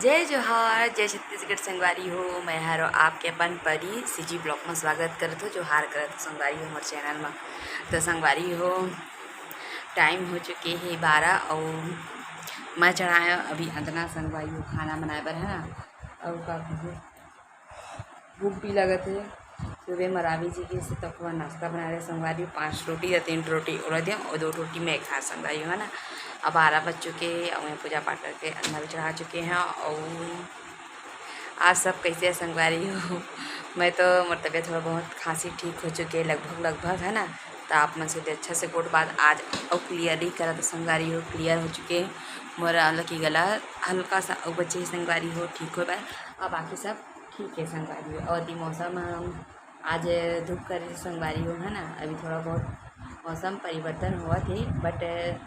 जय जोहार जय छत्तीसगढ़ संगवारी हो। मैं हरो आपके अपन परी सीजी ब्लॉग में स्वागत करत हो। जोहार करत संगवारी हो हमारे चैनल में। तो संगवारी हो टाइम हो चुके है 12 और मैं चढ़ाया अभी अंदना संगवारी हो खाना बनाए बर है ना। और का भूख भी लगत है। सुबह मरावी जी के से तक नाश्ता बना रहे संगवारी 5 रोटी या 3 रोटी उड़ा दिया और 2 रोटी मैं खा संगवारी है ना। अब 12 बज चुके हैं और मैं पूजा पाठ करके अन्ना भी चढ़ा चुके हैं। और आप सब कैसे है संगवारी हो। मैं तो मेरी तबीयत थोड़ा बहुत खांसी ठीक हो चुकी है लगभग है ना। तो आप मन से अच्छा से गुड बात आज और क्लियर ही करा तो संगवारी हो क्लियर हो चुके मोरा की गला हल्का सा और बच्चे संगवारी हो ठीक हो पाए और बाकी सब ठीक है संगवारी हो। और दी मौसम आज धूप कर संगवारी हो है ना। अभी थोड़ा बहुत मौसम परिवर्तन हुआ थे बट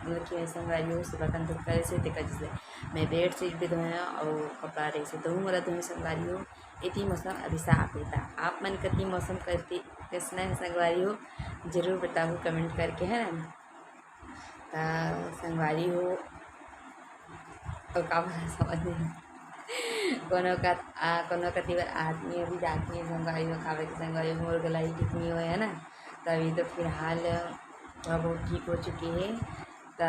मतलब संगवारी हो सुबह का धूप करे से देखा जिससे मैं बेड शीट भी धोया और कपड़ा रही से धोऊँ वाला धोए संगवारी हो। इतनी मौसम अभी साफ रहता। आप मन कति मौसम करती कैसना है संगवारी हो जरूर बताओ कमेंट करके है ना। संगवारी हो और का समझ नहीं कोनो कति बार आदमी अभी जाती है संगवारी हो खावे के संगवारी हो मोर गलाई ठीक नहीं हुआ है ना। तभी तो फिलहाल थोड़ा बहुत ठीक हो चुकी है। तो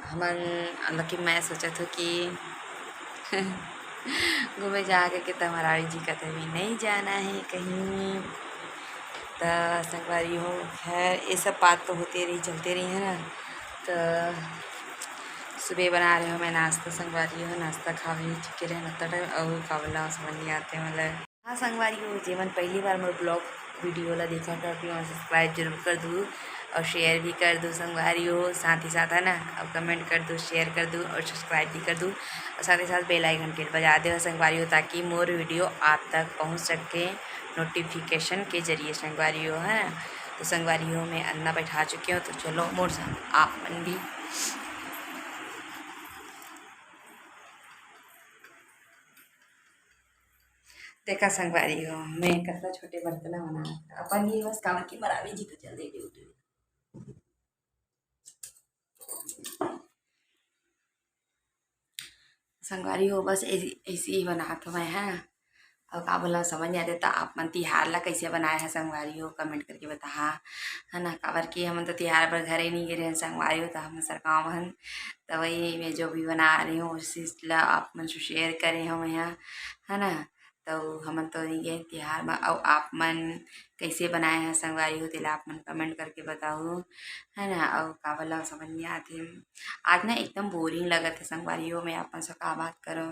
हमन कि मैं सोचा था कि घूमे जा के तो मराड़ी जी का तभी नहीं जाना है कहीं। तो संगवारी हो खैर ये सब बात तो होती रही चलते रही है ना। तो सुबह बना रहे हो मैं नाश्ता संगवारी हो नाश्ता खावे चुके रहे ना टाइम और कावला समझ नहीं आते मतलब। हाँ संगवारी हो जीवन पहली बार मेरे ब्लॉग वीडियो ला देखा करती हूँ सब्सक्राइब जरूर कर दूँ और शेयर भी कर दूँ संगवारी हो साथ ही साथ है ना। अब कमेंट कर दूँ शेयर कर दूँ और सब्सक्राइब भी कर दूँ और साथ ही साथ बेल आइकन के बजा दे संगवारी हो ताकि मोर वीडियो आप तक पहुँच सके नोटिफिकेशन के जरिए संगवारी हो है ना। तो संगवारी हो मैं अन्ना बैठा चुकी हूँ तो चलो मोर साथ आप मन भी देखा संगवारी हो मैं कितना छोटे बर्तन बना अपन ये बस काम की मरावी जी तो चल दे ड्यूटी संगवारी हो बस ऐसी ही बना तो मैं है। और का बोला समझ नहीं आता आप मन तिहार ला कैसे बनाए हैं संगवारी हो कमेंट करके बता है ना। काबर कि हम तो तिहार पर घर ही नहीं गिरे हैं संगवारी हो तो हम सरकाव हन। तो वही मैं जो भी बना रही हूँ उस चीज़ ला आप मन से शेयर करे हम यहाँ है ना। तो हमन तो नहीं गए तिहार में और आप मन कैसे बनाए हैं संगवारी हो तेला आप मन कमेंट करके बताओ है ना। और का बोला समझ नहीं आते आज ना एकदम बोरिंग लगा है संगवारी हो। मैं अपन से का बात करो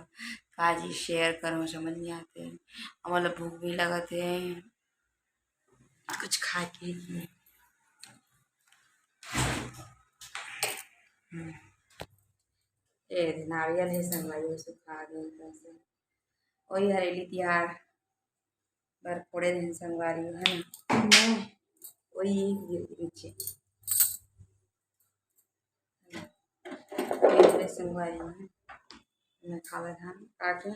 काजी शेयर करो समझ नहीं आते और मतलब भूख भी लगा थे कुछ खा के ए नारियल है संगवारी हो सुखा गए से वही हरेली तिहार बर फोड़े दिन संगवारी हो है ना। वही नीचे संगवारी हो मैं खावा था काटे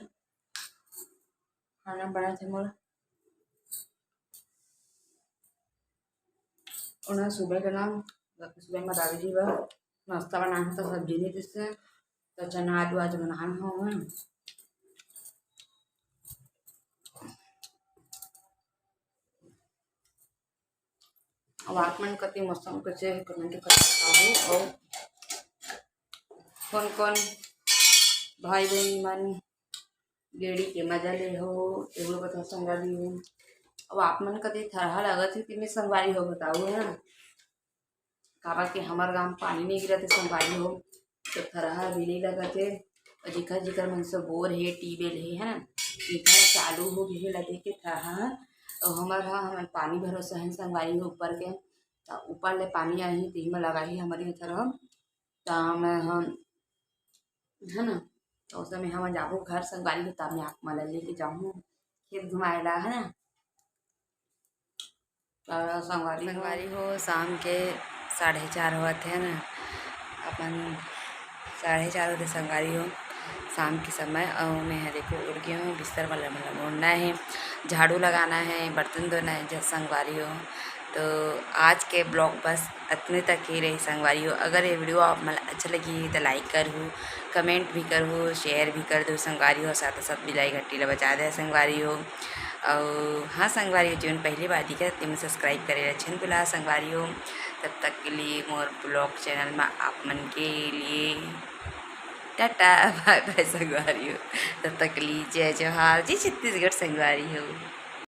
खाना बना थे मोर उन्हें सुबह का नाम सुबह में दादी जी बा नाश्ता बनाना तो सब्जी नहीं जिससे तो चना आलू आज बनाना हो अब आप मन कति मौसम कैसे कमेंट कर बताओ और कौन कौन भाई बहन मन गेड़ी के मजा ले हो एगो बता संगवारी हो। अब आप मन कति थरहा लगत है कि संगवारी हो बताओ है ना। काबर के हमार गाँव पानी नहीं गिरत है संगवारी हो तो थरहा भी नहीं लगत है और जिखर मन से बोर है ट्यूबवेल है ना जिखर चालू हो गए लगे के थरहा और हमार पानी भरोसा है संगवारी हो ऊपर के तो ऊपर ले पानी आई ती में लगा ही हमारे थरहा तो मैं हम है ना। तो उस समय हम जाबो घर संगवारी हो तब मैं आप मला लेके जाऊँ खेत घुमाएला है ना। संगवारी हो शाम के 4:30 हुआ थे ना अपन 4:30 होते संगवारी हो शाम के समय और मैं हरे को उड़ गई हूँ बिस्तर वाला मतलब ओढ़ना है झाड़ू लगाना है बर्तन धोना है जब संगवारी हो तो आज के ब्लॉग बस इतने तक ही रही संगवारी हो। अगर ये वीडियो आप मतलब अच्छा लगी तो लाइक करूँ, कमेंट भी करूँ, शेयर भी कर दो संगवारी हो, साथ साथ बिलाई घंटी ला बजा दे संगवारी हो। और हाँ संगवारी हो, जीवन पहली बार दिखा तो सब्सक्राइब करे अच्छन बुला संगवारी हो। तब तक के लिए मोर ब्लॉग चैनल में आप मन के लिए टाटा बाय बाय संगवारी हो। तब तक के लिए जय जवाहर, जय छत्तीसगढ़ संगवारी हो।